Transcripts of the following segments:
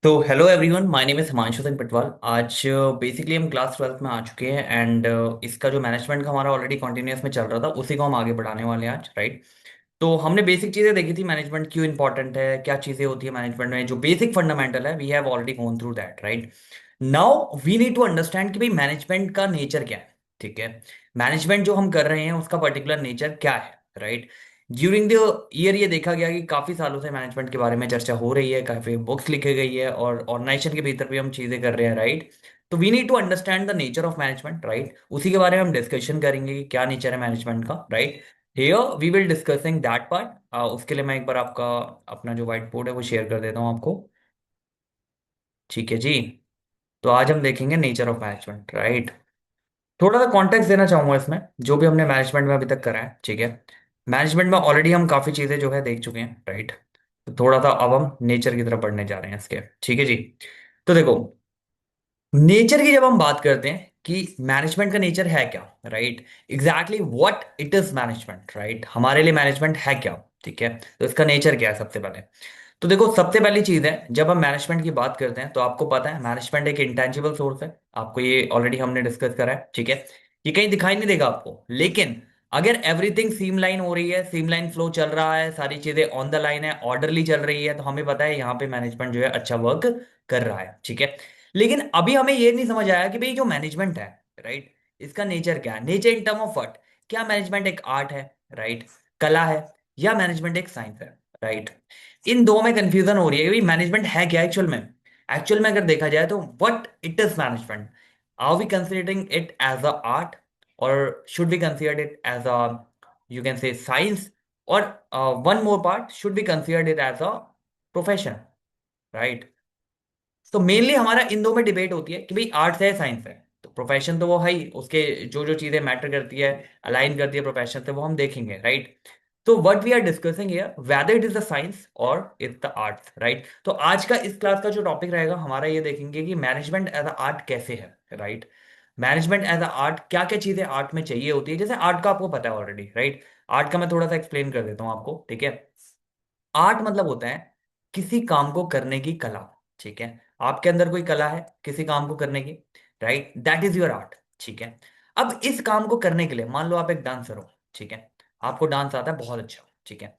तो hello everyone, my name is Himanshu Singh Patwal. आज basically हम क्लास 12th में आ चुके हैं एंड इसका जो मैनेजमेंट का हमारा ऑलरेडी कॉन्टिन्यूस में चल रहा था उसी को हम आगे बढ़ाने वाले हैं आज, राइट। तो हमने बेसिक चीज़ें देखी थी, मैनेजमेंट क्यों इंपॉर्टेंट है, क्या चीज़ें होती है मैनेजमेंट में, जो बेसिक फंडामेंटल है we have already gone through that, right. Now we need to understand कि भाई मैनेजमेंट का नेचर क्या है, ठीक है। मैनेजमेंट जो हम कर रहे हैं उसका पर्टिकुलर नेचर क्या है, राइट। ड्यूरिंग द ईयर ये देखा गया कि काफी सालों से मैनेजमेंट के बारे में चर्चा हो रही है, काफी बुक्स लिखी गई है और ऑर्गेनाइजेशन के भीतर भी हम चीजें कर रहे हैं, राइट। तो we need to understand the nature of management, right. उसी के बारे में हम डिस्कशन करेंगे कि क्या नेचर है मैनेजमेंट का, right. Here we will discussing that part. उसके लिए मैं एक बार आपका अपना जो व्हाइट बोर्ड है वो शेयर कर देता हूँ आपको। ठीक है जी। तो आज हम देखेंगे नेचर ऑफ मैनेजमेंट, राइट। थोड़ा सा कॉन्टेक्स्ट देना चाहूंगा इसमें, जो भी हमने मैनेजमेंट में अभी तक करा है, ठीक है। मैनेजमेंट में ऑलरेडी हम काफी चीजें जो है देख चुके हैं, राइट। तो थोड़ा सा अब हम नेचर की तरफ बढ़ने जा रहे हैं इसके, ठीक है जी। तो देखो, नेचर की जब हम बात करते हैं कि मैनेजमेंट का नेचर है क्या, right. Exactly what it is management, right. हमारे लिए मैनेजमेंट है क्या, ठीक है। तो इसका नेचर क्या है सबसे पहले। तो देखो, सबसे पहली चीज है, जब हम मैनेजमेंट की बात करते हैं तो आपको पता है मैनेजमेंट एक इंटेंजिबल सोर्स है। आपको ये ऑलरेडी हमने डिस्कस करा है, ठीक है। ये कहीं दिखाई नहीं देगा आपको, लेकिन अगर एवरीथिंग सीम लाइन हो रही है, सीम लाइन फ्लो चल रहा है, सारी चीजें ऑन द लाइन है, ऑर्डरली चल रही है, तो हमें पता है यहाँ पे मैनेजमेंट जो है अच्छा वर्क कर रहा है, ठीक है। लेकिन अभी हमें ये नहीं समझ आया कि भाई जो मैनेजमेंट है, राइट, इसका नेचर क्या है। Nature in term of what, क्या मैनेजमेंट एक आर्ट है, राइट, कला है, या मैनेजमेंट एक साइंस है, राइट। इन दो में कंफ्यूजन हो रही है कि मैनेजमेंट है क्या एक्चुअल में। एक्चुअल में अगर देखा जाए तो what it is management, are we considering it as a art और should be considered it as a, you can say, science, और one more part, should be considered it as a profession, right. तो mainly हमारा इन दो में debate होती है कि भाई आर्ट्स है साइंस है। तो प्रोफेशन तो वो है ही, उसके जो जो चीजें मैटर करती है, अलाइन करती है प्रोफेशन से, वो हम देखेंगे, राइट। तो what we are discussing here, whether it is the science और इट्स द आर्ट्स, राइट। तो आज का इस क्लास का जो टॉपिक रहेगा हमारा, ये देखेंगे कि मैनेजमेंट एज अ आर्ट कैसे है, right. Management as a art, क्या क्या चीजें आर्ट में चाहिए होती है। जैसे आर्ट का आपको पता है ऑलरेडी, राइट। आर्ट का मैं थोड़ा सा एक्सप्लेन कर देता हूँ आपको, ठीक है। आर्ट मतलब होता है किसी काम को करने की कला, ठीक है। आपके अंदर कोई कला है किसी काम को करने की, right, that is your art, ठीक है। अब इस काम को करने के लिए मान लो आप एक डांसर हो, ठीक है। आपको डांस आता है बहुत अच्छा, ठीक है।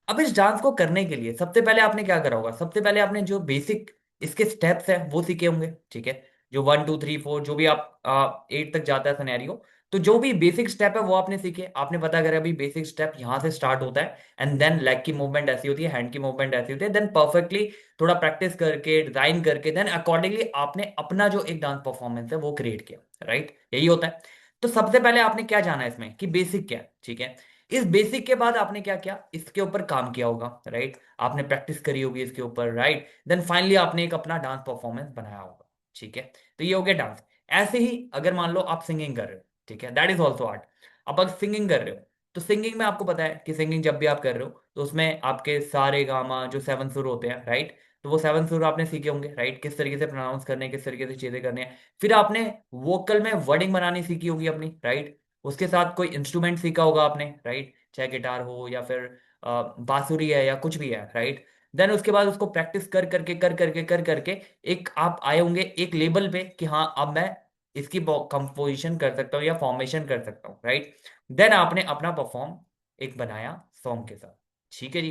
अब इस डांस को करने के लिए सबसे पहले आपने क्या करा होगा, सबसे पहले आपने जो बेसिक इसके स्टेप्स है वो सीखे होंगे, ठीक है। जो 1 2 3 4 जो भी आप 8 तक जाता है सिनेरियो, तो जो भी बेसिक स्टेप है वो आपने सीखे, आपने पता करा अभी बेसिक स्टेप यहाँ से स्टार्ट होता है, एंड देन लेग की मूवमेंट ऐसी होती है, हैंड की मूवमेंट ऐसी होती है, देन परफेक्टली थोड़ा प्रैक्टिस करके डिजाइन करके देन अकॉर्डिंगली आपने अपना जो एक डांस परफॉर्मेंस है वो क्रिएट किया, राइट। यही होता है। तो सबसे पहले आपने क्या जाना है इसमें कि बेसिक क्या है, ठीक है। इस बेसिक के बाद आपने क्या किया, इसके ऊपर काम किया होगा, राइट। आपने प्रैक्टिस करी होगी इसके ऊपर, राइट। देन फाइनली आपने एक अपना डांस परफॉर्मेंस बनाया होगा, ठीक है। तो ये हो गया डांस। ऐसे ही अगर मान लो आप सिंगिंग कर रहे हो, ठीक है, दैट इज ऑल्सो आर्ट। अब अगर सिंगिंग कर रहे हो, तो सिंगिंग में आपको पता है कि सिंगिंग जब भी आप कर रहे हो तो उसमें आपके सारे गामा जो 7 सुर होते हैं, राइट। तो वो 7 सुर आपने सीखे होंगे, राइट, किस तरीके से प्रोनाउंस करने हैं, किस तरीके से चीजें करनी है। फिर आपने वोकल में वर्डिंग बनानी सीखी होगी अपनी, राइट। उसके साथ कोई इंस्ट्रूमेंट सीखा होगा आपने, राइट, चाहे गिटार हो या फिर बांसुरी है या कुछ भी है, राइट। देन उसके बाद उसको प्रैक्टिस कर करके एक आप आए होंगे एक लेवल पे कि हाँ अब मैं इसकी कंपोजिशन कर सकता हूँ या फॉर्मेशन कर सकता हूँ, राइट। देन आपने अपना परफॉर्म एक बनाया सॉन्ग के साथ, ठीक है जी।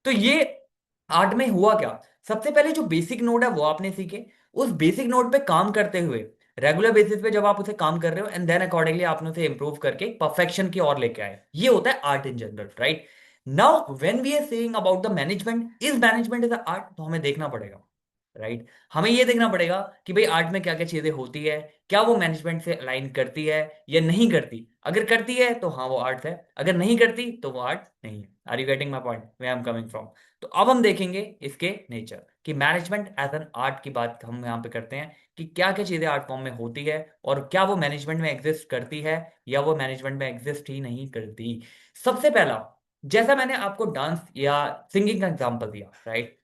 तो ये आर्ट में हुआ क्या, सबसे पहले जो बेसिक नोट है वो आपने सीखे। उस बेसिक नोट पे काम करते हुए रेगुलर बेसिस पे जब आप उसे काम कर रहे हो, एंड देन अकॉर्डिंगली आपने उसे इंप्रूव करके परफेक्शन की ओर लेके आए, ये होता है art in general, right. Now when we are saying about the management, is management is art, तो हमें देखना पड़ेगा, राइट। हमें ये देखना पड़ेगा कि भाई आर्ट में क्या क्या चीजें होती है, क्या वो मैनेजमेंट से अलाइन करती है या नहीं करती। अगर करती है तो हाँ वो आर्ट है, अगर नहीं करती तो वो आर्ट नहीं है। Are you getting my point, where I am coming from. तो अब हम देखेंगे इसके नेचर कि मैनेजमेंट एज एन आर्ट की बात हम यहाँ पे करते हैं कि क्या क्या चीजें आर्ट फॉर्म में होती है और क्या वो मैनेजमेंट में एग्जिस्ट करती है या वो मैनेजमेंट में एग्जिस्ट ही नहीं करती। सबसे पहला, जैसा मैंने आपको डांस या सिंगिंग का एग्जांपल दिया, राइट।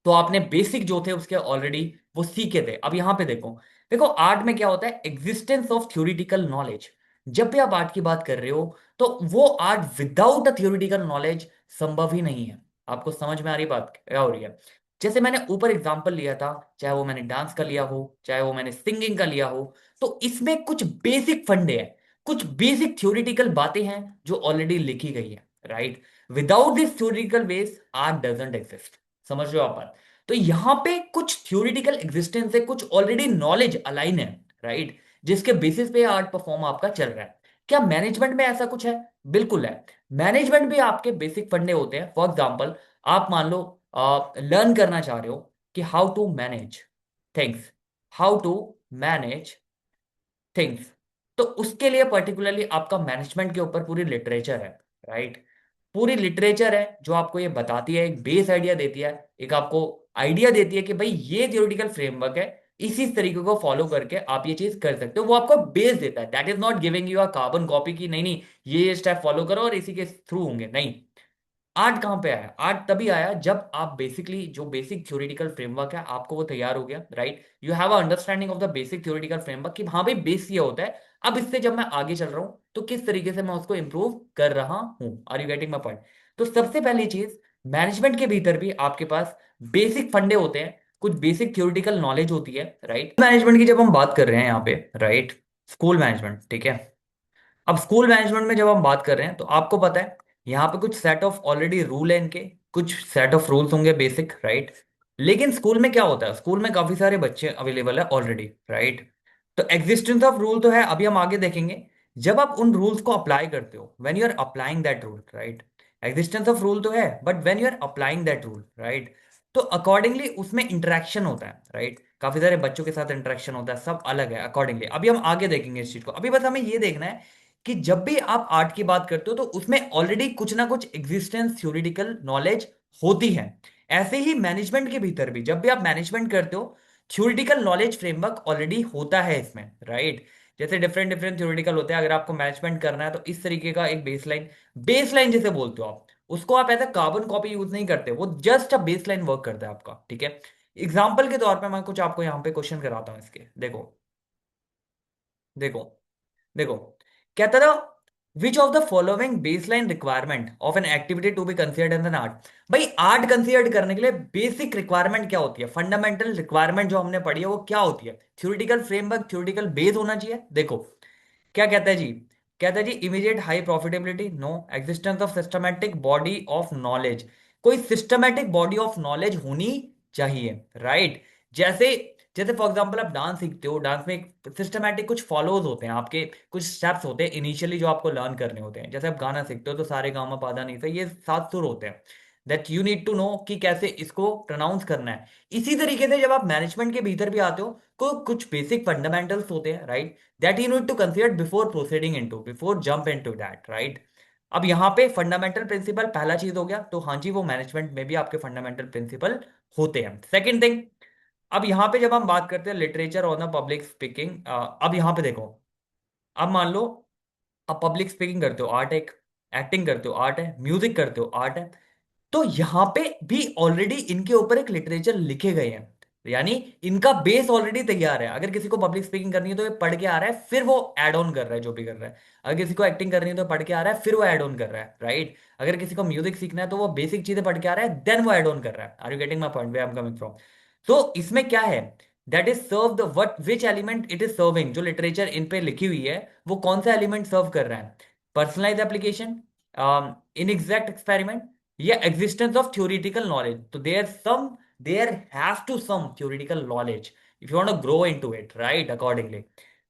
तो आपने बेसिक जो थे उसके ऑलरेडी वो सीखे थे। अब यहां पे देखो, देखो आर्ट में क्या होता है, एग्जिस्टेंस ऑफ थ्योरेटिकल नॉलेज। जब भी आप आर्ट की बात कर रहे हो तो वो art without a theoretical knowledge संभव ही नहीं है। आपको समझ में आ रही बात क्या हो रही है। जैसे मैंने ऊपर एग्जांपल लिया था, चाहे वो मैंने डांस का लिया हो, चाहे वो मैंने सिंगिंग का लिया हो, तो इसमें कुछ बेसिक फंडे हैं, कुछ बेसिक थ्योरेटिकल बातें हैं जो ऑलरेडी लिखी गई है, right. Without this theoretical base art doesn't exist. समझ रहे हो आप बात? तो यहां पे कुछ थ्योरेटिकल एग्जिस्टेंस है, कुछ ऑलरेडी नॉलेज अलाइन है, राइट, जिसके बेसिस पे आर्ट परफॉर्म आपका चल रहा है। क्या मैनेजमेंट में ऐसा कुछ है? बिल्कुल है। मैनेजमेंट भी आपके बेसिक फंडे होते हैं। फॉर एग्जाम्पल, आप मान लो लर्न करना चाह रहे हो कि how to manage things, how to manage things, तो उसके लिए पर्टिकुलरली आपका मैनेजमेंट के ऊपर पूरी लिटरेचर है, राइट। पूरी लिटरेचर है जो आपको ये बताती है, एक बेस आइडिया देती है, एक आपको आइडिया देती है कि भाई ये थियोरेटिकल फ्रेमवर्क है, इसी तरीके को फॉलो करके आप ये चीज कर सकते हो। वो आपको बेस देता है, that is not giving you a carbon copy की नहीं नहीं ये स्टेप फॉलो करो और इसी के थ्रू होंगे, नहीं। आर्ट कहाँ पे आया? आर्ट तभी आया जब आप बेसिकली जो बेसिक थ्योरेटिकल फ्रेमवर्क है आपको वो तैयार हो गया, right. You have a understanding of the basic theoretical framework कि हाँ भाई बेस ये होता है। अब इससे जब मैं आगे चल रहा हूँ तो किस तरीके से मैं उसको इंप्रूव कर रहा हूँ। Are you getting my point? तो सबसे पहली चीज, मैनेजमेंट के भीतर भी आपके पास बेसिक फंडे होते हैं, कुछ बेसिक थ्योरेटिकल नॉलेज होती है, राइट। मैनेजमेंट की जब हम बात कर रहे हैं यहाँ पे, राइट, स्कूल मैनेजमेंट, ठीक है। अब स्कूल मैनेजमेंट में जब हम बात कर रहे हैं तो आपको पता है यहाँ पे कुछ सेट ऑफ ऑलरेडी रूल है इनके, कुछ सेट ऑफ रूल्स होंगे बेसिक, राइट। लेकिन स्कूल में क्या होता है, स्कूल में काफी सारे बच्चे अवेलेबल है ऑलरेडी, राइट। तो एग्जिस्टेंस ऑफ रूल तो है, अभी हम आगे देखेंगे। जब आप उन रूल्स को अप्लाई करते हो, when you are applying that rule, right, existence of rule तो है, but when you are applying that rule, right, तो अकॉर्डिंगली उसमें इंटरेक्शन होता है, राइट। काफी सारे बच्चों के साथ इंटरेक्शन होता है, सब अलग है अकॉर्डिंगली। अभी हम आगे देखेंगे इस चीज को, अभी बस हमें ये देखना है कि जब भी आप आर्ट की बात करते हो तो उसमें ऑलरेडी कुछ ना कुछ एग्जिस्टेंस थ्योरेटिकल नॉलेज होती है। ऐसे ही मैनेजमेंट के भीतर भी जब भी आप मैनेजमेंट करते हो, थ्योरेटिकल नॉलेज फ्रेमवर्क ऑलरेडी होता है इसमें, राइट। जैसे डिफरेंट डिफरेंट थ्योरेटिकल होते हैं, अगर आपको मैनेजमेंट करना है तो इस तरीके का एक बेसलाइन, बेसलाइन जिसे बोलते हो आप, उसको आप ऐसा कार्बन कॉपी यूज नहीं करते, वो जस्ट अ बेसलाइन वर्क करता है आपका, ठीक है। एग्जाम्पल के तौर पे मैं कुछ आपको यहाँ पे क्वेश्चन कराता हूँ इसके, देखो। देखो देखो, कहता था which of the following baseline requirement of an activity to be considered an an art. भाई आर्ट कंसिडर करने के लिए बेसिक रिक्वायरमेंट क्या होती है, फंडामेंटल रिक्वायरमेंट जो हमने पढ़ी है वो क्या होती है? थ्योरेटिकल फ्रेमवर्क, थ्योरेटिकल बेस होना चाहिए। देखो क्या कहता है जी, कहता है जी immediate high profitability, no. Existence of systematic body of knowledge, कोई सिस्टमैटिक बॉडी ऑफ नॉलेज होनी चाहिए, राइट। जैसे जैसे फॉर एग्जांपल आप डांस सीखते हो, डांस में एक सिस्टमैटिक कुछ फॉलोज होते हैं आपके, कुछ स्टेप्स होते हैं इनिशियली जो आपको लर्न करने होते हैं। जैसे आप गाना सीखते हो तो सारे गामा पाधा नहीं से ये 7 सुर होते हैं, that you need to know कि कैसे इसको प्रोनाउंस करना है। इसी तरीके से जब आप मैनेजमेंट के भीतर भी आते हो तो कुछ बेसिक फंडामेंटल्स होते हैं, right, that you need to consider before proceeding into, before jump into that, right. अब यहाँ पे फंडामेंटल प्रिंसिपल पहला चीज हो गया, तो हाँ जी वो मैनेजमेंट में भी आपके फंडामेंटल प्रिंसिपल होते हैं। सेकंड थिंग, अब यहाँ पे जब हम बात करते हैं लिटरेचर ऑन पब्लिक स्पीकिंग, अब यहाँ पे देखो, अब मान लो आप पब्लिक स्पीकिंग करते हो, आर्ट है, एक्टिंग करते हो, आर्ट है, म्यूजिक करते हो, आर्ट है। तो यहां पे भी ऑलरेडी इनके ऊपर एक लिटरेचर लिखे गए हैं, यानी इनका बेस ऑलरेडी तैयार है। अगर किसी को पब्लिक स्पीकिंग करनी है तो ये पढ़ के आ रहा है, फिर वो ऐड ऑन कर रहा है जो भी कर रहा है। अगर किसी को एक्टिंग करनी है तो पढ़ के आ रहा है, फिर वो ऐड ऑन कर रहा है, राइट। अगर किसी को म्यूजिक सीखना है तो वो बेसिक चीजें पढ़ के आ रहा है, देन वो ऐड ऑन कर रहा है। Are you getting my point, where I am coming from? तो इसमें क्या है, that is serve the what which element it is serving, जो लिटरेचर इन पे लिखी हुई है वो कौन सा एलिमेंट सर्व कर रहा है? Personalise application, in exact experiment, या एग्जिस्टेंस ऑफ थ्योरेटिकल नॉलेज। तो there has to some theoretical knowledge if you want to grow into it, right, accordingly.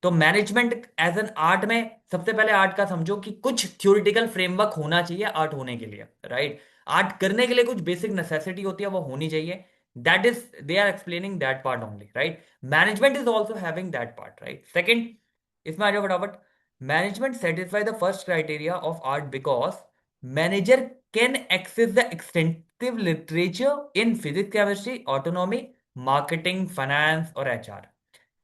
तो मैनेजमेंट एज एन आर्ट में सबसे पहले आर्ट का समझो कि कुछ थ्योरेटिकल फ्रेमवर्क होना चाहिए आर्ट होने के लिए, राइट। आर्ट करने के लिए कुछ बेसिक नेसेसिटी होती है वो होनी चाहिए, that is they are explaining that part only, right. Management is also having that part, right. Second, इसमें आ जाओ फटाफट। Management satisfy the first criteria of art because manager can access the extensive literature in physics, chemistry, autonomy, marketing, finance और HR.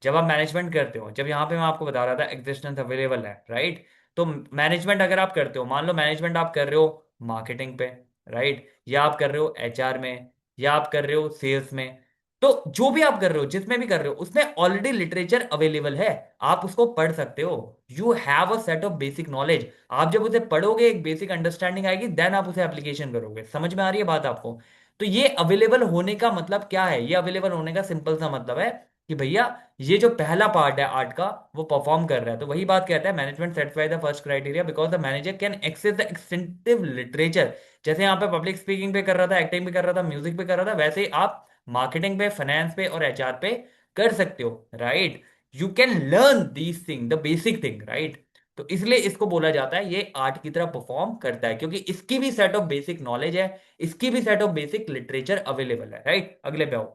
जब आप management करते हो, जब यहाँ पे मैं आपको बता रहा था एग्जिस्टेंस अवेलेबल है, राइट। तो मैनेजमेंट अगर आप करते हो, मान लो मैनेजमेंट आप कर रहे हो मार्केटिंग पे, राइट, या आप कर रहे हो एचआर में, या आप कर रहे हो सेल्स में, तो जो भी आप कर रहे हो, जिसमें भी कर रहे हो, उसमें ऑलरेडी लिटरेचर अवेलेबल है, आप उसको पढ़ सकते हो। You have a set of basic knowledge. आप जब उसे पढ़ोगे एक बेसिक अंडरस्टैंडिंग आएगी, देन आप उसे एप्लीकेशन करोगे। समझ में आ रही है बात आपको? तो ये अवेलेबल होने का मतलब क्या है? ये अवेलेबल होने का सिंपल सा मतलब है कि भैया ये जो पहला पार्ट है आर्ट का वो परफॉर्म कर रहा है। तो वही बात कहता है, management satisfy the first criteria because the manager can access the extensive literature. जैसे यहाँ पे पब्लिक स्पीकिंग पे कर रहा था, एक्टिंग पे कर रहा था, म्यूजिक पे कर रहा था, वैसे ही आप मार्केटिंग पे, फाइनेंस पे और एचआर पे कर सकते हो, right? You can learn these thing, the basic thing, right? तो इसलिए इसको बोला जाता है ये आर्ट की तरह परफॉर्म करता है, क्योंकि इसकी भी सेट ऑफ बेसिक नॉलेज है, इसकी भी set of basic literature available है, राइट? अगले पे आओ।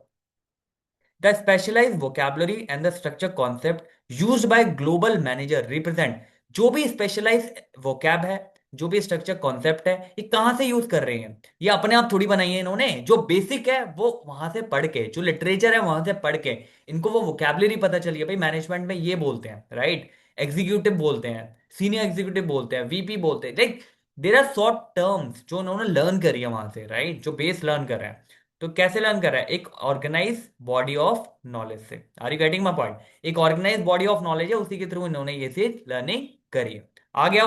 The specialized vocabulary and the structure concept used by global manager represent, जो भी स्पेशलाइज vocab है, जो भी स्ट्रक्चर कॉन्सेप्ट है, ये कहां से यूज कर रहे हैं? ये अपने आप थोड़ी बनाई है इन्होंने। जो बेसिक है वो वहां से पढ़ के, जो लिटरेचर है वहां से पढ़ के इनको वो वोकैबुलरी पता चली है, भाई मैनेजमेंट में ये बोलते हैं, राइट? एग्जीक्यूटिव बोलते हैं, सीनियर एग्जीक्यूटिव बोलते हैं, वीपी बोलते हैं, like there are short terms जो उन्होंने लर्न करी है वहां से, राइट? जो बेस लर्न कर रहे हैं। तो कैसे लर्न कर रहा है? एक ऑर्गेनाइज बॉडी ऑफ नॉलेज से। Are you getting my point? एक ऑर्गेनाइज बॉडी ऑफ नॉलेज है, उसी के थ्रू इन्होंने ये चीज लर्निंग करी है। आ गया।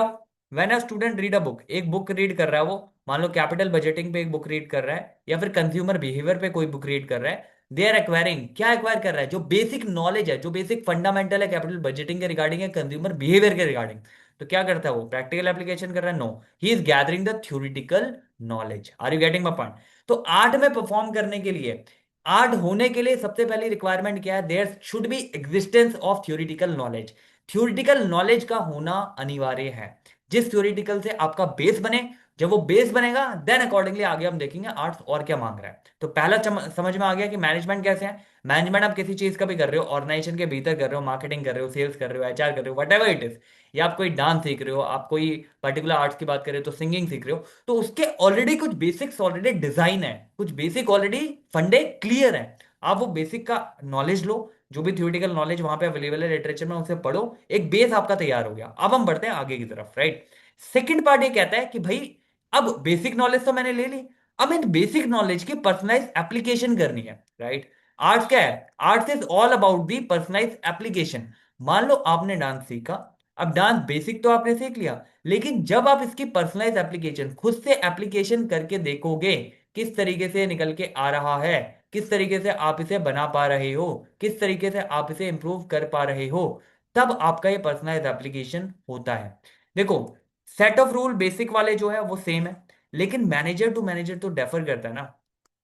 When a student read a book, एक बुक रीड कर रहा है वो, मान लो कैपिटल बजटिंग पे एक बुक रीड कर रहा है, या फिर कंज्यूमर बिहेवियर पे कोई बुक रीड कर रहा है, दे आर एक्वायरिंग, क्या एक्वायर कर रहा है? जो बेसिक नॉलेज है, जो बेसिक फंडामेंटल है कैपिटल बजटिंग के रिगार्डिंग है, कंज्यूमर बिहेवियर के रिगार्डिंग। तो क्या करता है वो? प्रैक्टिकल एप्लीकेशन कर रहा है? No, he is gathering the theoretical knowledge. Are you getting my point? तो आर्ट में परफॉर्म करने के लिए, आर्ट होने के लिए सबसे पहली रिक्वायरमेंट क्या है? There should be existence of theoretical knowledge. Theoretical knowledge का होना अनिवार्य है, जिस थ्योरेटिकल से आपका बेस बने। जब वो बेस बनेगा देन अकॉर्डिंगली आगे हम देखेंगे आर्ट्स और क्या मांग रहा है। तो पहला समझ में आ गया कि मैनेजमेंट कैसे है। मैनेजमेंट आप किसी चीज का भी कर रहे हो, ऑर्गेनाइजेशन के भीतर कर रहे हो, मार्केटिंग कर रहे हो, सेल्स कर रहे हो, एचआर कर रहे हो, वट एवर इट इज, या आप कोई डांस सीख रहे हो, आप कोई पर्टिकुलर आर्ट्स की बात कर रहे हो तो सिंगिंग सीख रहे हो, तो उसके ऑलरेडी कुछ बेसिक्स ऑलरेडी डिजाइन है, कुछ बेसिक ऑलरेडी फंडे क्लियर है। आप वो बेसिक का नॉलेज लो, जो भी थ्योरेटिकल नॉलेज वहां पे अवेलेबल है लिटरेचर में उसे पढ़ो, एक बेस आपका तैयार हो गया। अब हम बढ़ते हैं आगे की तरफ, राइट? सेकंड पार्ट ये कहता है कि भाई अब बेसिक नॉलेज तो मैंने ले ली, अब इन बेसिक नॉलेज की पर्सनलाइज एप्लीकेशन करनी है, राइट? आर्ट्स क्या है? Arts is all about the personalise application. मान लो आपने डांस सीखा, अब डांस बेसिक तो आपने सीख लिया, लेकिन जब आप इसकी पर्सनलाइज एप्लीकेशन खुद से एप्लीकेशन करके देखोगे, किस तरीके से निकल के आ रहा है, किस तरीके से आप इसे बना पा रहे हो, किस तरीके से आप इसे इंप्रूव कर पा रहे हो, तब आपका ये पर्सनलाइज एप्लीकेशन होता है। देखो, सेट ऑफ रूल बेसिक वाले जो है वो सेम है, लेकिन मैनेजर टू मैनेजर तो डेफर करता है ना,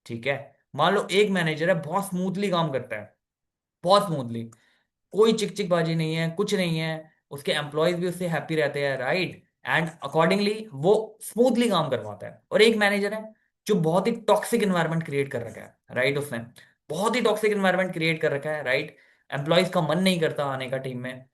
ठीक है? मान लो एक मैनेजर है, बहुत स्मूथली काम करता है, बहुत स्मूथली, कोई चिक चिक बाजी नहीं है, कुछ नहीं है, उसके एम्प्लॉयज भी उससे हैप्पी रहते हैं, राइट? एंड अकॉर्डिंगली वो स्मूथली काम करवाता है। और एक मैनेजर है जो बहुत ही टॉक्सिक एनवायरनमेंट क्रिएट कर रखा है, राइट? उसने बहुत ही टॉक्सिक एनवायरनमेंट क्रिएट कर रखा है, राइट? एम्प्लॉयज का मन नहीं करता आने का टीम में।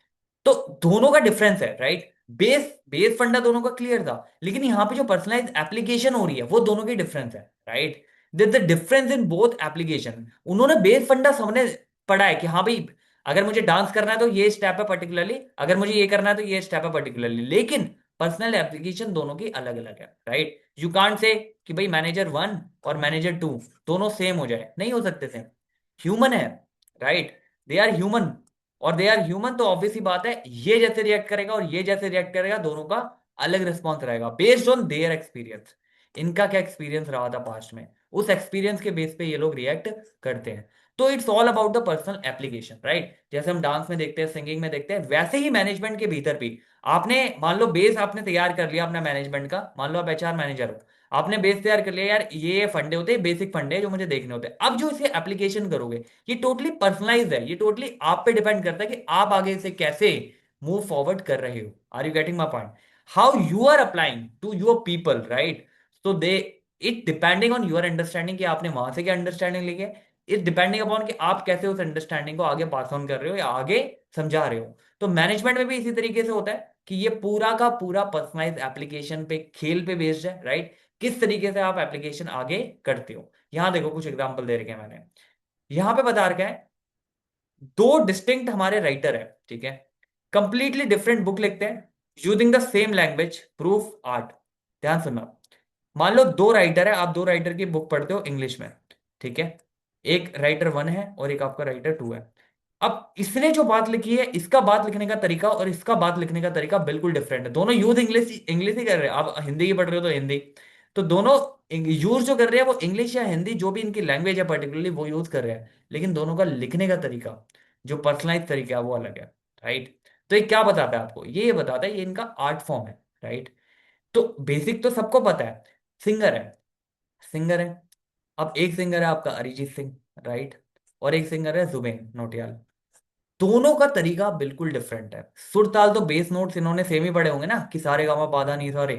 तो दोनों का डिफरेंस है, राइट? बेस बेस फंडा दोनों का क्लियर था, लेकिन यहां पे जो पर्सनलाइज एप्लीकेशन हो रही है वो दोनों की डिफरेंस है, right? The difference in both application. उन्होंने बेस फंडा सबने पढ़ा है कि हाँ भाई, अगर मुझे डांस करना है तो ये स्टेप है पर्टिकुलरली, अगर मुझे ये करना है तो ये स्टेप है पर्टिकुलरली, लेकिन पर्सनल एप्लीकेशन दोनों की अलग अलग है, राइट? यू कांट से कि भाई मैनेजर वन और मैनेजर टू दोनों सेम हो जाए, नहीं हो सकते सेम। ह्यूमन है, राइट? दे आर ह्यूमन, और दे आर ह्यूमन, तो ऑब्वियस ही बात है ये जैसे रिएक्ट करेगा और ये जैसे रिएक्ट करेगा, दोनों का अलग रिस्पॉन्स रहेगा बेस्ड ऑन देयर एक्सपीरियंस। इनका क्या एक्सपीरियंस रहा था पास्ट में, उस एक्सपीरियंस के बेस पे ये लोग रिएक्ट करते हैं। तो it's all about the personal application, right? जैसे हम डांस में देखते हैं, सिंगिंग में देखते हैं, वैसे ही मैनेजमेंट के भीतर भी आपने मान लो बेस आपने तैयार कर लिया अपना मैनेजमेंट का, मान लो आप एचआर मैनेजर हो, आपने बेस तैयार कर लिया, यार ये फंडे होते हैं, बेसिक फंडे जो मुझे देखने होते हैं। अब जो इसे एप्लीकेशन करोगे, ये टोटली पर्सनलाइज है, ये टोटली आप पे डिपेंड करता है कि आप आगे इसे कैसे मूव फॉरवर्ड कर रहे हो। Are you getting my point? How you are applying to your people, right? So they, it depending on your understanding कि आपने वहां से क्या अंडरस्टैंडिंग ली है, इट डिपेंडिंग अपॉन कि आप कैसे उस अंडरस्टैंडिंग को आगे पास ऑन कर रहे हो या आगे समझा रहे हो। तो मैनेजमेंट में भी इसी तरीके से होता है कि ये पूरा का पूरा पर्सनलाइज एप्लीकेशन पे, खेल पे बेस्ड है, राइट? किस तरीके से आप एप्लीकेशन आगे करते हो। यहां देखो कुछ एग्जांपल दे रखे हैं मैंने, यहां पे बता रखा है दो डिस्टिंक्ट हमारे राइटर है, ठीक है? कंप्लीटली डिफरेंट बुक लिखते हैं, using the same language, proof art. ध्यान सुनना, मान लो दो राइटर है, आप दो राइटर की बुक पढ़ते हो इंग्लिश में, ठीक है? एक राइटर वन है और एक आपका राइटर टू है। अब इसने जो बात लिखी है, इसका बात लिखने का तरीका और इसका बात लिखने का तरीका बिल्कुल डिफरेंट है। दोनों यूज इंग्लिश इंग्लिश ही कर रहे हैं, आप हिंदी की पढ़ रहे हो तो हिंदी, तो दोनों यूज जो कर रहे हैं वो इंग्लिश या हिंदी, जो भी इनकी लैंग्वेज है पर्टिकुलरली वो यूज कर रहे हैं, लेकिन दोनों का लिखने का तरीका, जो पर्सनलाइज तरीका है वो अलग है। राइट। तो ये क्या बताता है आपको, ये बताता है ये इनका आर्ट फॉर्म है। राइट। तो बेसिक तो सबको पता है, सिंगर है, सिंगर है। अब एक सिंगर है आपका अरिजीत सिंह, राइट, और एक सिंगर है जुबिन नौटियाल। दोनों का तरीका बिल्कुल डिफरेंट है। सुर ताल तो बेस नोट्स इन्होंने सेम ही पढ़े होंगे ना, कि सारे गामा पाधा नी सा रे।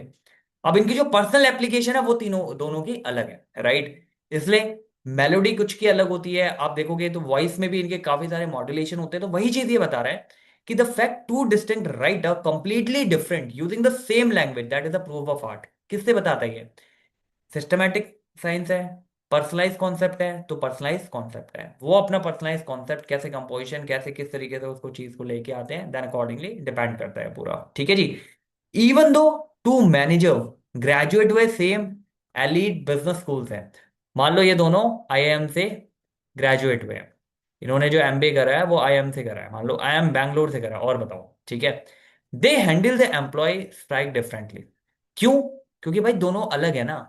अब इनकी जो पर्सनल एप्लीकेशन है वो तीनों दोनों की अलग है। राइट। इसलिए मेलोडी कुछ की अलग होती है, आप देखोगे तो वॉइस में भी इनके काफी सारे मॉड्यूलेशन होते हैं। तो वही चीज ये बता रहा है कि the fact two distinct right are completely different using the same language that is the proof of art. किससे बताता है ये? सिस्टमैटिक साइंस है, पर्सनलाइज कॉन्सेप्ट है, तो पर्सनलाइज कॉन्सेप्ट है, वो अपना पर्सनलाइज कॉन्सेप्ट कैसे कंपोजिशन कैसे किस तरीके से उसको चीज को लेके आते हैं, देन अकॉर्डिंगली डिपेंड करता है पूरा। ठीक है जी। इवन दो टू मैनेजर ग्रेजुएट हुए सेम एलीट बिजनेस स्कूल्स हैं, मान लो ये दोनों आईआईएम से ग्रेजुएट हुए हैं, इन्होंने जो एमबीए करा है वो आईआईएम से करा है, मान लो आईआईएम बैंगलोर से करा है, और बताओ। ठीक है। They handle the employ strike differently. क्यों? क्योंकि भाई दोनों अलग है ना।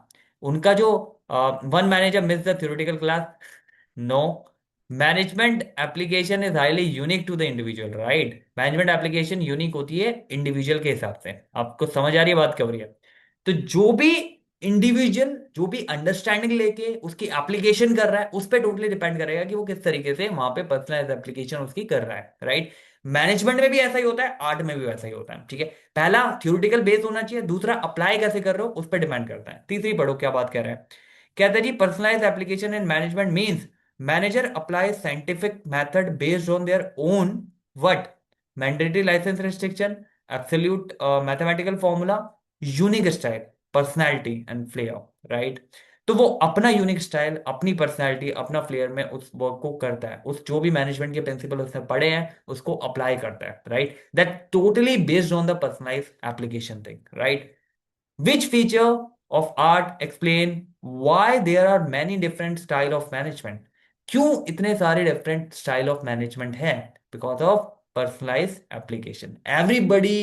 उनका जो one manager miss the theoretical class, no, management application is highly unique to the individual. Right, management application unique होती है इंडिविजुअल के हिसाब से। आपको समझ आ रही है बात क्या हो रही है? तो जो भी इंडिविजुअल जो भी अंडरस्टैंडिंग लेके उसकी एप्लीकेशन कर रहा है उस पर टोटली डिपेंड करेगा कि वो किस तरीके से वहां पे पर्सनलाइज एप्लीकेशन उसकी कर रहा है। राइट। मैनेजमेंट में भी ऐसा ही होता है, आर्ट में भी वैसा ही होता है। ठीक है। पहला थ्योरेटिकल बेस होना चाहिए, दूसरा अप्लाई कैसे कर रहे हो उस पर डिपेंड करता है, तीसरी पढ़ो क्या बात कह रहा है। कहता है जी personalise application in management means manager apply scientific method based on their own what mandatory licence restriction, absolute mathematical formula, unique style, personality and flair. Right. तो वो अपना यूनिक स्टाइल अपनी पर्सनैलिटी अपना फ्लेयर में उस वर्क को करता है, उस जो भी मैनेजमेंट के प्रिंसिपल उसने पढ़े हैं उसको अप्लाई करता है। Right. That totally based on the personalise application thing. Right. Which feature of art explain why there are many different style of management? क्यों इतने सारे different style of management है? Because of personalized application. Everybody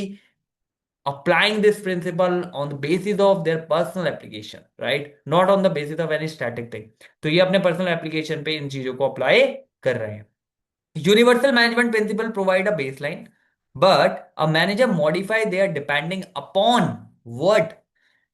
applying this principle on the basis of their personal application, right? Not on the basis of any static thing. तो ये अपने personal application पे इन चीजों को apply कर रहे हैं। Universal management principle provide a baseline, but a manager modify their depending upon what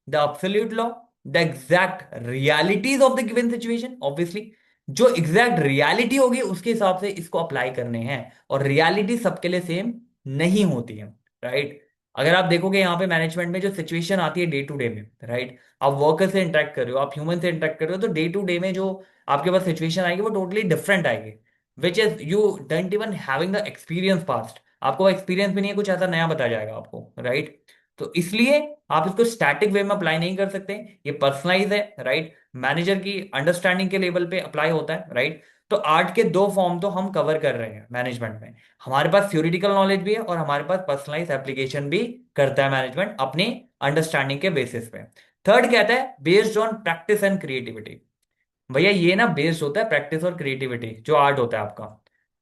the absolute law, the exact realities of the given situation, obviously जो एग्जैक्ट रियलिटी होगी उसके हिसाब से इसको अप्लाई करने हैं, और रियलिटी सबके लिए सेम नहीं होती है। राइट। अगर आप देखोगे यहाँ पे मैनेजमेंट में जो सिचुएशन आती है डे टू डे में, राइट, आप वर्कर से इंटरेक्ट कर रहे हो, आप ह्यूमन से इंटरेक्ट कर रहे हो, तो डे टू डे में जो आपके पास सिचुएशन आएगी वो टोटली डिफरेंट आएगी, which is you don't even having the experience past, आपको एक्सपीरियंस भी नहीं है, कुछ ऐसा नया बताया जाएगा आपको। राइट। तो इसलिए आप इसको स्टैटिक वे में अप्लाई नहीं कर सकते, ये पर्सनलाइज है। राइट। मैनेजर की अंडरस्टैंडिंग के लेवल पे अप्लाई होता है। राइट। तो आर्ट के दो फॉर्म तो हम कवर कर रहे हैं मैनेजमेंट में, हमारे पास थ्योरेटिकल नॉलेज भी है और हमारे पास पर्सनलाइज एप्लीकेशन भी करता है मैनेजमेंट अपनी अंडरस्टैंडिंग के बेसिस पे। थर्ड कहता है based on practice and creativity. भैया ये ना बेस्ड होता है प्रैक्टिस और क्रिएटिविटी, जो आर्ट होता है आपका,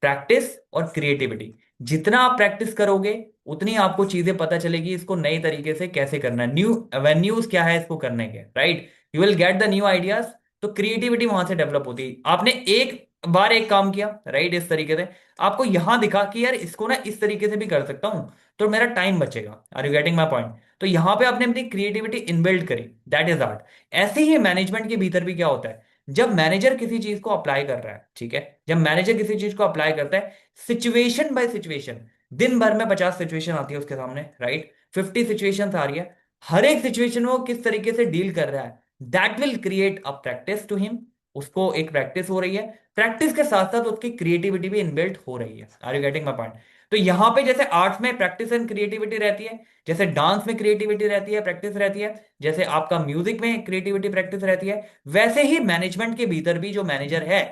प्रैक्टिस और क्रिएटिविटी। जितना आप प्रैक्टिस करोगे उतनी आपको चीजें पता चलेगी इसको नई तरीके से कैसे करना है, न्यू एवेन्यूज क्या है इसको करने के। Right. You will get the new ideas. तो क्रिएटिविटी वहां से डेवलप होती है। आपने एक बार एक काम किया, राइट, इस तरीके से आपको यहां दिखा कि यार इसको ना इस तरीके से भी कर सकता हूं, तो मेरा टाइम बचेगा। Are you getting my point? तो यहां पे आपने अपनी क्रिएटिविटी इनबिल्ड करी, दैट इज आर्ट। ऐसे ही मैनेजमेंट के भीतर भी क्या होता है, जब मैनेजर किसी चीज को अप्लाई कर रहा है, ठीक है, जब मैनेजर किसी चीज को अप्लाई करता है सिचुएशन बाय सिचुएशन, दिन भर में 50 सिचुएशन आती है उसके सामने, राइट, 50 सिचुएशन आ रही है, हर एक सिचुएशन में वो किस तरीके से डील कर रहा है, that will create a practice to him. उसको एक प्रैक्टिस हो रही है, प्रैक्टिस के साथ साथ उसकी क्रिएटिविटी भी इनबिल्ट हो रही है। Are you getting my point? तो यहां पे जैसे आर्ट्स में प्रैक्टिस एंड क्रिएटिविटी रहती है, जैसे डांस में क्रिएटिविटी रहती है, प्रैक्टिस रहती है, जैसे आपका म्यूजिक में क्रिएटिविटी प्रैक्टिस रहती है, वैसे ही मैनेजमेंट के भीतर भी जो मैनेजर है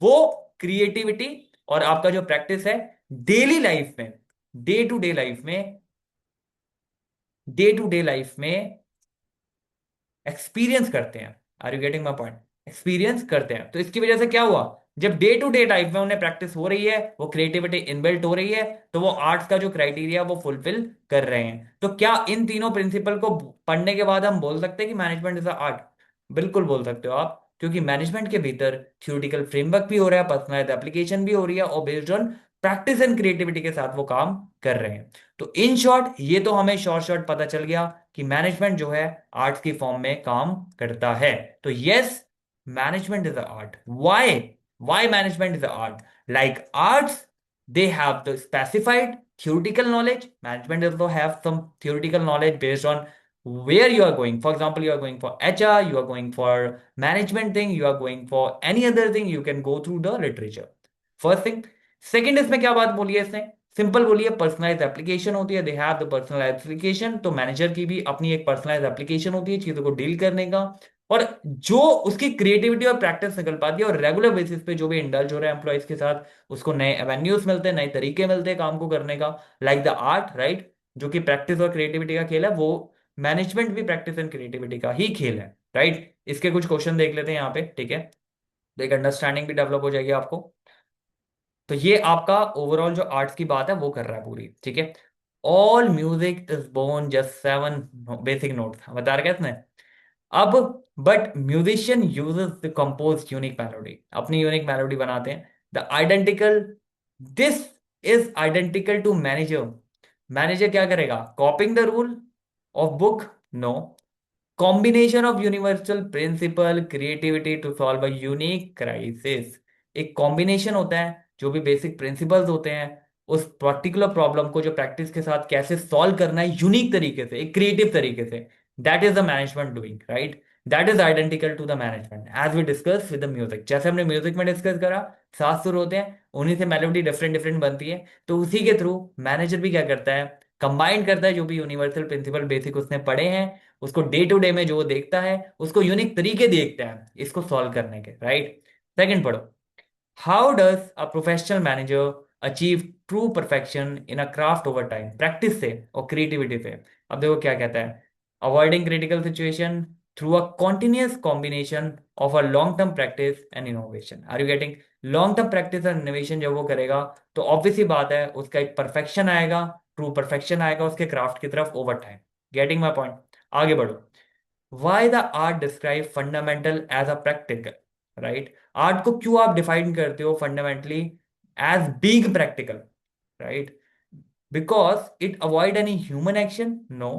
वो क्रिएटिविटी और आपका जो प्रैक्टिस है डेली लाइफ में, डे टू डे लाइफ में, डे टू डे लाइफ में एक्सपीरियंस करते हैं। Are you getting my point? Experience करते हैं। तो इसकी वजह से क्या हुआ, जब डे टू डे लाइफ में उन्हें प्रैक्टिस हो रही है, वो क्रिएटिविटी इनबिल्ट हो रही है, तो वो आर्ट्स का जो क्राइटेरिया वो फुलफिल कर रहे हैं। तो क्या इन तीनों प्रिंसिपल को पढ़ने के बाद हम बोल सकते हैं कि मैनेजमेंट इज अ आर्ट? बिल्कुल बोल सकते हो आप, क्योंकि मैनेजमेंट के भीतर थ्योरेटिकल फ्रेमवर्क भी हो रहा है, पर्सनलाइज्ड एप्लीकेशन भी हो रही है, और based on practice and creativity के साथ वो काम कर रहे हैं। तो इन शॉर्ट ये तो हमें शॉर्ट शॉर्ट पता चल गया कि मैनेजमेंट जो है आर्ट्स की फॉर्म में काम करता है। तो yes, management is a art. Why? Why management is a art? Like arts, they have the specified theoretical knowledge. Management also have some theoretical knowledge based on where you are going. For example, you are going for HR, you are going for management thing, you are going for any other thing, you can go through the literature. First thing. Second, इसमें क्या बात बोली है इसने? Simple बोली है, personalise application होती है, they have the personalise application. तो मैनेजर की भी अपनी एक पर्सनलाइज एप्लीकेशन होती है चीजों को डील करने का, और जो उसकी क्रिएटिविटी और प्रैक्टिस निकल पाती है, और रेगुलर बेसिस पे जो भी इंडल्ज हो रहा है एम्प्लॉयज के साथ, उसको नए एवेन्यूज मिलते हैं, नए तरीके मिलते हैं काम को करने का, लाइक द आर्ट, राइट, जो कि प्रैक्टिस और क्रिएटिविटी का खेल है, वो मैनेजमेंट भी प्रैक्टिस एंड क्रिएटिविटी का ही खेल है, राइट। इसके कुछ क्वेश्चन देख लेते हैं यहाँ पे, ठीक है, तो एक अंडरस्टैंडिंग भी डेवलप हो जाएगी आपको। तो ये आपका ओवरऑल जो आर्ट्स की बात है वो कर रहा है पूरी, ठीक है। All music is born just seven basic notes बता रहे इसने। अब but musician uses the compose unique melody, अपनी यूनिक मेलोडी बनाते हैं। The identical, this is identical to manager. Manager क्या करेगा? Copying the rule of book? No. Combination of universal principle creativity to solve a unique crisis. एक combination होता है, जो भी बेसिक प्रिंसिपल्स होते हैं, उस पर्टिकुलर प्रॉब्लम को जो प्रैक्टिस के साथ कैसे सॉल्व करना है यूनिक तरीके से, एक क्रिएटिव तरीके से, that is the management doing, right. That is identical to the management as we discuss with the music. जैसे हमने म्यूजिक में डिस्कस करा, सात सुर होते हैं, उन्हीं से मेलोडी डिफरेंट डिफरेंट बनती है, तो उसी के थ्रू मैनेजर भी क्या करता है? कंबाइन करता है जो भी यूनिवर्सल प्रिंसिपल बेसिक उसने पढ़े हैं, उसको डे टू डे में जो वो देखता है, उसको यूनिक तरीके देखता है इसको सॉल्व करने के, राइट। सेकंड पढ़ो। How does a professional manager achieve true perfection in a craft over time? Practice से और क्रिएटिविटी से। अब देखो क्या कहता है, avoiding critical situation through a continuous combination of a long term practice and innovation. Are you getting? Long term practice and innovation जब वो करेगा, तो ऑब्वियसली बात है उसका एक परफेक्शन आएगा, ट्रू परफेक्शन आएगा उसके क्राफ्ट की तरफ over time. Getting my point? आगे बढ़ो। Why the art describe fundamental as a practical, right? Art को क्यों आप डिफाइन करते हो fundamentally as being practical, right? Because it avoid any human action? No.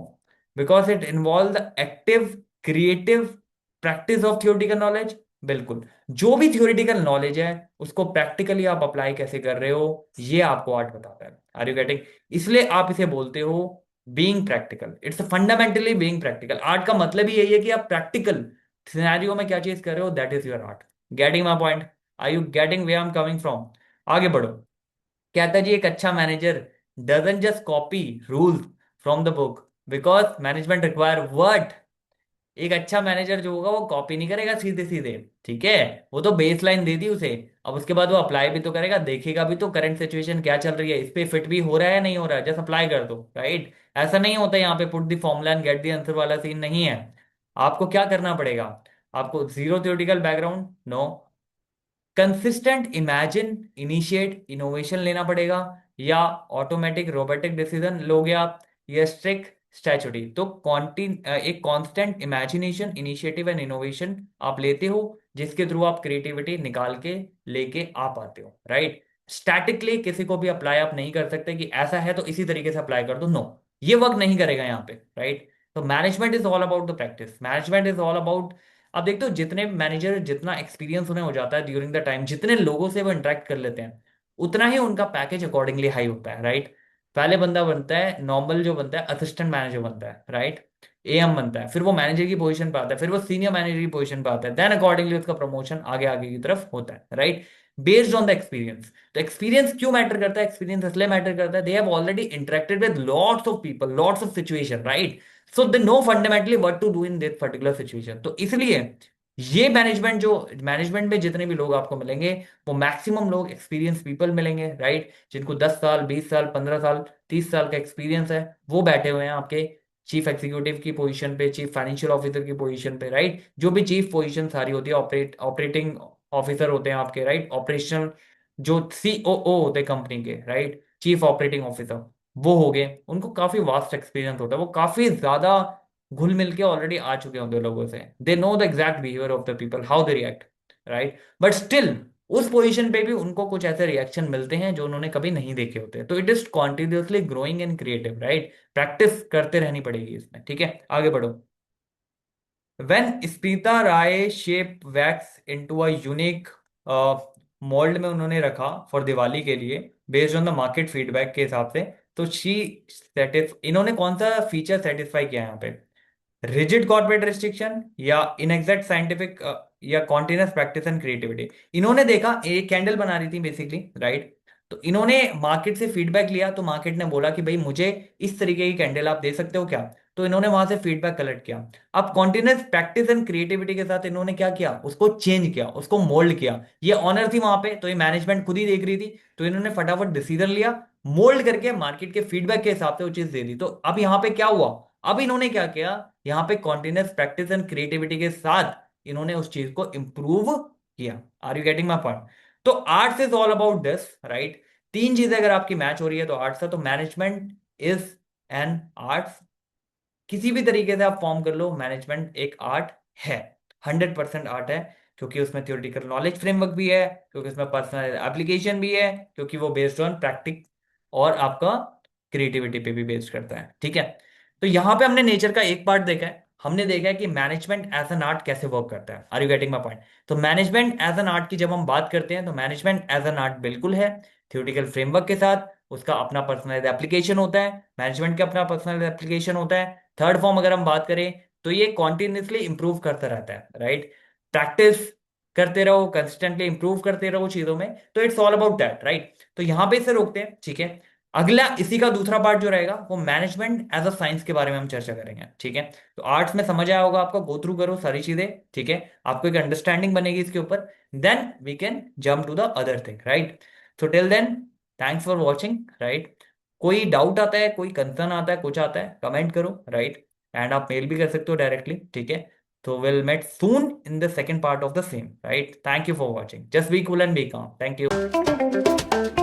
Because it involve the active creative practice of theoretical knowledge? बिल्कुल। जो भी theoretical knowledge है उसको प्रैक्टिकली आप अप्लाई कैसे कर रहे हो, ये आपको आर्ट बताता है। Are you getting? इसलिए आप इसे बोलते हो being practical. It's fundamentally being practical. Art का मतलब ही यही है कि आप प्रैक्टिकल सिनेरियो में क्या चीज कर रहे हो, that is your art. Getting my point? Are you getting way I am coming from? आगे बढ़ो। कहता है जी, एक अच्छा manager doesn't just copy rules from the book because management require what? एक अच्छा मैनेजर जो होगा वो कॉपी नहीं करेगा सीधे सीधे, ठीक है। वो तो बेस लाइन दे दी उसे, अब उसके बाद वो अप्लाई भी तो करेगा, देखेगा भी तो करंट सिचुएशन क्या चल रही है, इस पे फिट भी हो रहा है या नहीं हो रहा है, जस्ट अप्लाई कर दो, राइट। ऐसा नहीं होता यहाँ पे put the formula and get the answer वाला सीन नहीं है। आपको क्या करना पड़ेगा? आपको zero theoretical background? No. Consistent imagine initiate innovation लेना पड़ेगा, या ऑटोमेटिक रोबोटिक डिसीजन लोगे आप, या स्ट्रिक्ट स्टैचुरी। तो एक constant imagination initiative and innovation आप लेते हो, जिसके थ्रू आप क्रिएटिविटी निकाल के लेके आ पाते हो, राइट। स्टैटिकली किसी को भी अप्लाई आप नहीं कर सकते कि ऐसा है तो इसी तरीके से अप्लाई कर दो, नो। ये वर्क नहीं करेगा यहाँ पे, राइट। तो management is all about the practice, management is all about, अब देखते हो जितने मैनेजर, जितना एक्सपीरियंस उन्हें हो जाता है ड्यूरिंग द टाइम, जितने लोगों से वो इंटरेक्ट कर लेते हैं, उतना ही उनका पैकेज अकॉर्डिंगली हाई होता है, राइट। पहले बंदा बनता है नॉर्मल, जो बनता है असिस्टेंट मैनेजर बनता है, राइट, एएम बनता है, फिर वो मैनेजर की पोजीशन पे आता है, फिर वो सीनियर मैनेजर की पोजीशन पे आता है, देन अकॉर्डिंगली उसका प्रमोशन आगे आगे की तरफ होता है, right, based on the experience. तो एक्सपीरियंस क्यों मैटर करता है? एक्सपीरियंस इसलिए मैटर करता है, they have already interacted with lots of people, lots of situation, right. So they know fundamentally what to do in this particular situation. तो इसलिए ये मैनेजमेंट, जो मैनेजमेंट में जितने भी लोग आपको मिलेंगे, वो मैक्सिमम लोग एक्सपीरियंस पीपल मिलेंगे, राइट, जिनको 10 साल 20 साल 15 साल 30 साल का एक्सपीरियंस है, वो बैठे हुए हैं आपके चीफ एग्जीक्यूटिव की पोजीशन पे, चीफ फाइनेंशियल ऑफिसर की पोजीशन पे, राइट। जो भी चीफ पोजीशन सारी होती है, ऑपरेटिंग ऑफिसर होते हैं आपके, राइट, ऑपरेशनल, जो सीओओ होते हैं कंपनी के, राइट, चीफ ऑपरेटिंग ऑफिसर, वो हो गए, उनको काफी वास्ट एक्सपीरियंस होता है, वो काफी ज्यादा घुल मिल के ऑलरेडी आ चुके होंगे लोगों से, they know the exact behaviour of the people, how they react, right, but still उस पोजीशन पे भी उनको कुछ ऐसे रिएक्शन मिलते हैं जो उन्होंने कभी नहीं देखे होते, तो it is continuously growing and creative, right, practice करते रहनी पड़ेगी इसमें, ठीक है, आगे बढ़ो। When Smita Rai shape wax into a unique mould में उन्होंने रखा फॉर दिवाली के लिए, based on the market feedback के हिसाब से, तो शी सेटिस इन्होंने कौन सा फीचर सेटिस्फाई किया यहाँ पे, रिजिड कॉर्पोरेट रिस्ट्रिक्शन या इनएग्जैक्ट साइंटिफिक या कॉन्टिन्यूस प्रैक्टिस एंड क्रिएटिविटी। इन्होंने देखा एक कैंडल बना रही थी बेसिकली, राइट, तो इन्होंने मार्केट से फीडबैक लिया, तो मार्केट ने बोला कि भाई मुझे इस तरीके की कैंडल आप दे सकते हो क्या, तो इन्होंने वहां से फीडबैक कलेक्ट किया। अब कॉन्टिन्यूस प्रैक्टिस एंड क्रिएटिविटी के साथ इन्होंने क्या किया, उसको चेंज किया, उसको मोल्ड किया। ये ऑनर थी वहां पे, तो ये मैनेजमेंट खुद ही देख रही थी, तो इन्होंने फटाफट डिसीजन लिया, मोल्ड करके मार्केट के फीडबैक के हिसाब से वो चीज दे दी। तो अब यहाँ पे क्या हुआ, अब इन्होंने क्या किया, यहाँ पे कॉन्टिन्यूस प्रैक्टिस एंड क्रिएटिविटी के साथ इन्होंने उस चीज को इंप्रूव किया। Are you getting my point? तो arts is all about this, right. तीन चीजें अगर आपकी मैच हो रही है तो आर्ट्स है, तो मैनेजमेंट इज एन आर्ट्स। किसी भी तरीके से आप फॉर्म कर लो, मैनेजमेंट एक आर्ट है, 100% आर्ट है, क्योंकि उसमें थ्योरेटिकल नॉलेज फ्रेमवर्क भी है, क्योंकि उसमें पर्सनल एप्लीकेशन भी है, क्योंकि वो बेस्ड ऑन प्रैक्टिक और आपका क्रिएटिविटी पे भी बेस्ड करता है, ठीक है। तो यहां पे हमने नेचर का एक पार्ट देखा है, हमने देखा है कि मैनेजमेंट एज एन आर्ट कैसे वर्क करता है। Are you getting my point? तो मैनेजमेंट एज एन आर्ट की जब हम बात करते हैं, तो मैनेजमेंट एज एन आर्ट बिल्कुल है, थ्योरेटिकल फ्रेमवर्क के साथ, उसका अपना पर्सनलाइज एप्लीकेशन होता है, मैनेजमेंट का अपना पर्सनल एप्लीकेशन होता है। थर्ड फॉर्म अगर हम बात करें, तो ये कॉन्टिन्यूसली इंप्रूव करता रहता है, राइट, प्रैक्टिस करते रहो, कंसिस्टेंटली इंप्रूव करते रहो चीजों में, तो it's all about that, right. तो यहां पे इसे रोकते हैं, ठीक है। अगला इसी का दूसरा पार्ट जो रहेगा वो मैनेजमेंट एज अ साइंस के बारे में हम चर्चा करेंगे, ठीक है। तो आर्ट्स में समझ आया होगा आपका, गो थ्रू करो सारी चीजें, ठीक है, आपको एक अंडरस्टैंडिंग बनेगी इसके ऊपर, then we can jump to the other thing, right. So till then, thanks for watching, right. कोई डाउट आता है, कोई कंसर्न आता है, कुछ आता है, कमेंट करो, राइट, एंड आप मेल भी कर सकते हो डायरेक्टली, ठीक है। तो will met soon in the second part of the same, right. Thank you for watching, just be cool and be calm, thank you.